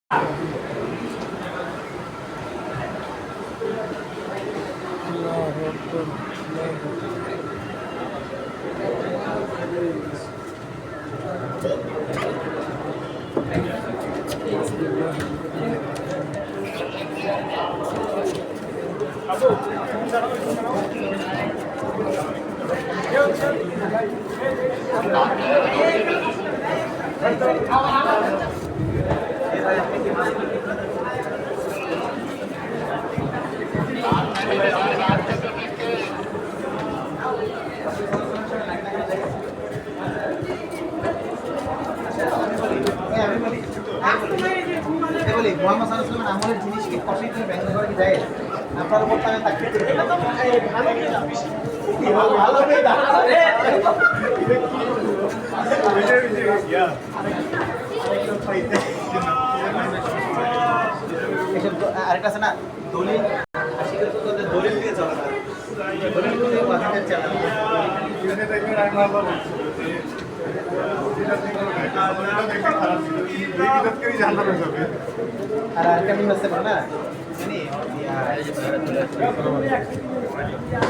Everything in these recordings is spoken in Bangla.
মোহাম্মদ সাল্লাল্লাহু আমলের জিনিসকে কষে করে ব্যঙ্গ করে কি যায় আপনার উপর তাকে তাকিয়ে করে এটা তো ভালো আরেকটা আছে না দলিল দলিল দিয়ে চলা দলিল দিয়ে ওয়াজিবের চলা আর আরেকটা মিম আছে না জানি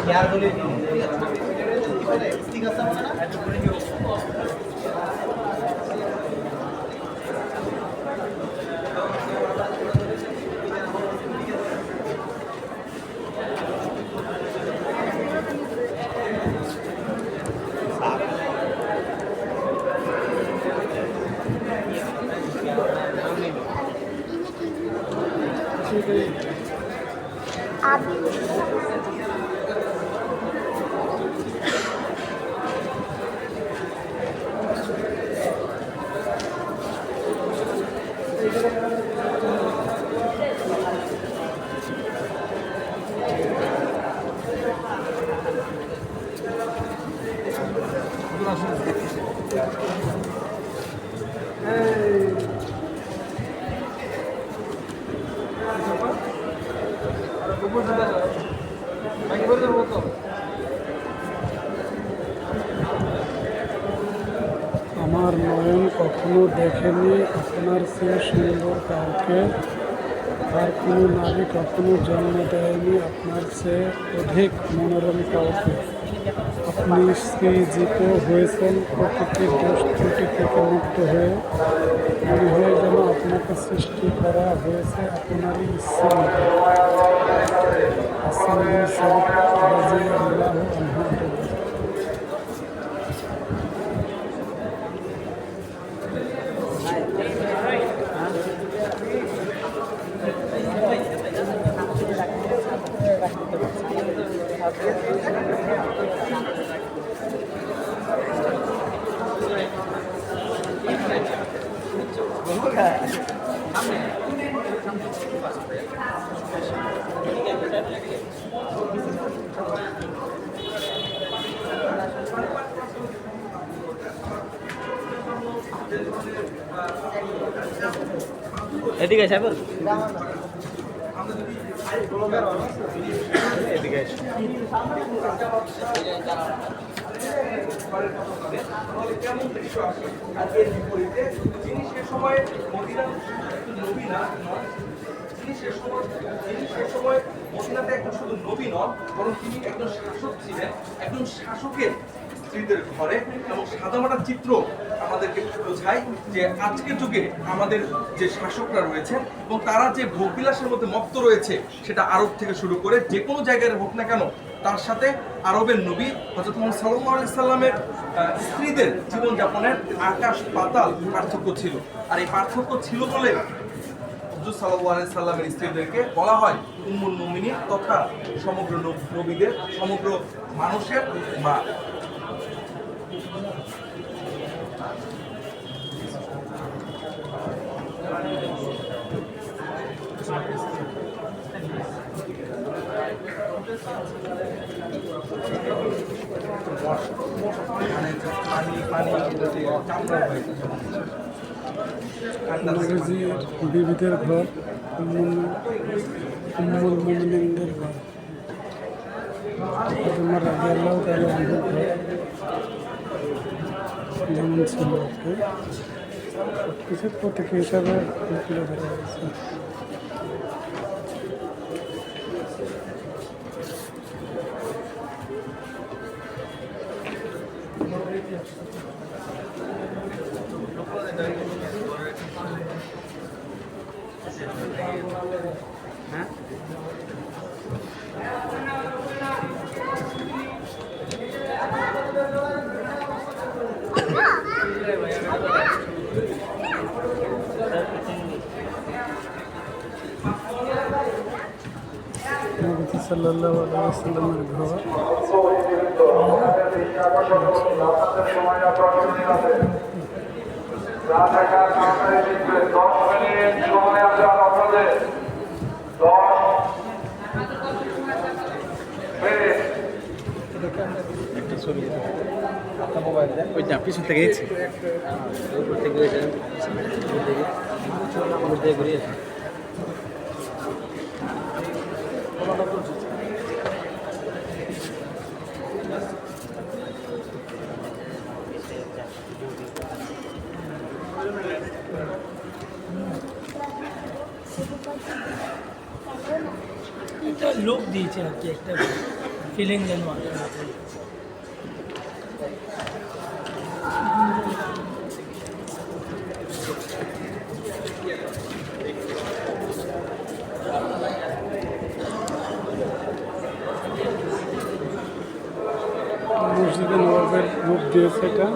ইয়ার দলিল ঠিক আছে না আমার নয়ন কখনো দেখেনি আপনার চেয়ে সুন্দর কাউকে, আর কোনো নারী কখনো জন্ম দেয়নি আপনার চেয়ে অধিক মনোরম কাউকে। আপনি সৃজিত হয়েছেন প্রকৃতির দোষ ত্রুটি থেকে মুক্ত হয়ে, মনে হয় যেন আপনাকে সৃষ্টি করা হয়েছে আপনারই ইচ্ছা মতো। এদিকে সাহেব এদিকে মদিনাতে একজন শুধু নবী নন, বরং তিনি একজন শাসক ছিলেন, একজন শাসকের স্ত্রীদের ঘরে। এবং সাদামাটা চিত্র আমাদেরকে বোঝায় যে আজকের যুগে আমাদের যে শাসকরা রয়েছেন এবং তারা যে ভোগবিলাসের মধ্যে মত্ত রয়েছে, সেটা আরব থেকে শুরু করে যে কোনো জায়গায় হোক না কেন, তার সাথে আরবের নবী হযরত মুহাম্মদ সাল্লাল্লাহু আলাইহি সাল্লামের স্ত্রীদের জীবনযাপনের আকাশ পাতাল পার্থক্য ছিল। আর এই পার্থক্য ছিল বলে হুজুর সাল্লাল্লাহু আলাইহি সাল্লামের স্ত্রীদেরকে বলা হয় উম্মুল মুমিনিন, তথা সমগ্র নবীদের, সমগ্র মানুষের মা। বিবিদের ঘর, উম্মুল মুমিনিনদের ঘর, তোমার রাদিয়াল্লাহু তাআলা আনহুর ঘর যেমন ছিল। কিছুর প্রতীক হিসাবে তুলে ধরা হয়েছে। হ্যাঁ নবী সাল্লাল্লাহু আলাইহি ওয়াসাল্লামের ঘর। একটা ছবি আপনার মোবাইল দেন ওই না পিছন থেকে দিচ্ছি উপর থেকে ঘুরিয়ে একটা লুক দিয়েছে আর কি, একটা ফিলিং যেন আসে। মসজিদে নবাবের রূপ দিয়েছে এটা।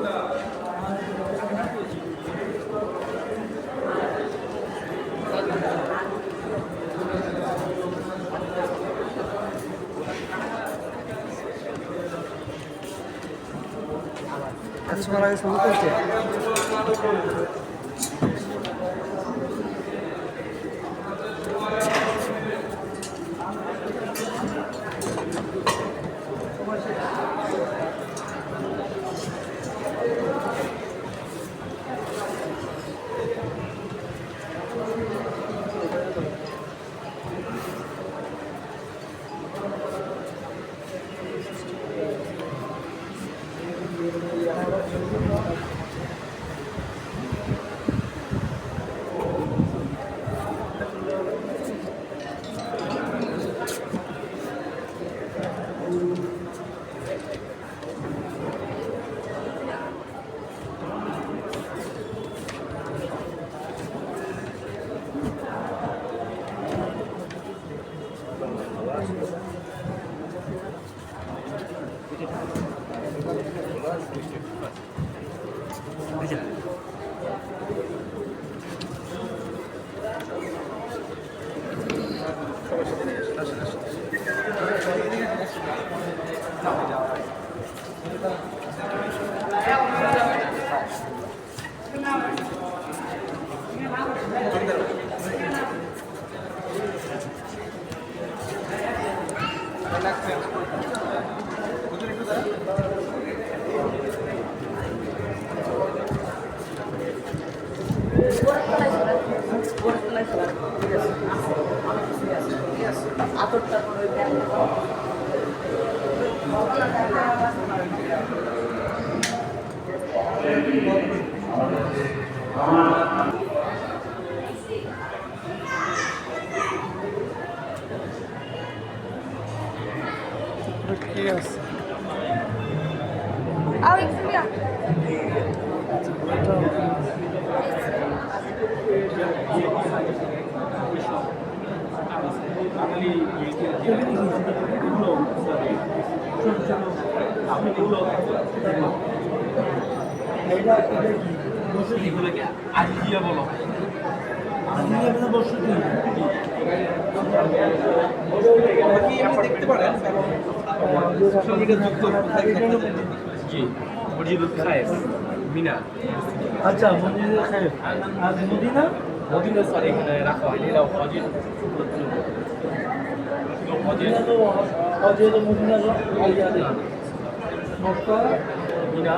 কি আছে দেখতে পারেন সোশ্যাল মিডিয়া যুক্ত জি মসজিদুল খায়ের মিনা। আচ্ছা, মদিনা খায়ের আর মদিনা মদিনা স্যার এখানে রাখা হয়নি, এটা হজের মদিনা তো হজে তো মদিনা মক্কা মিনা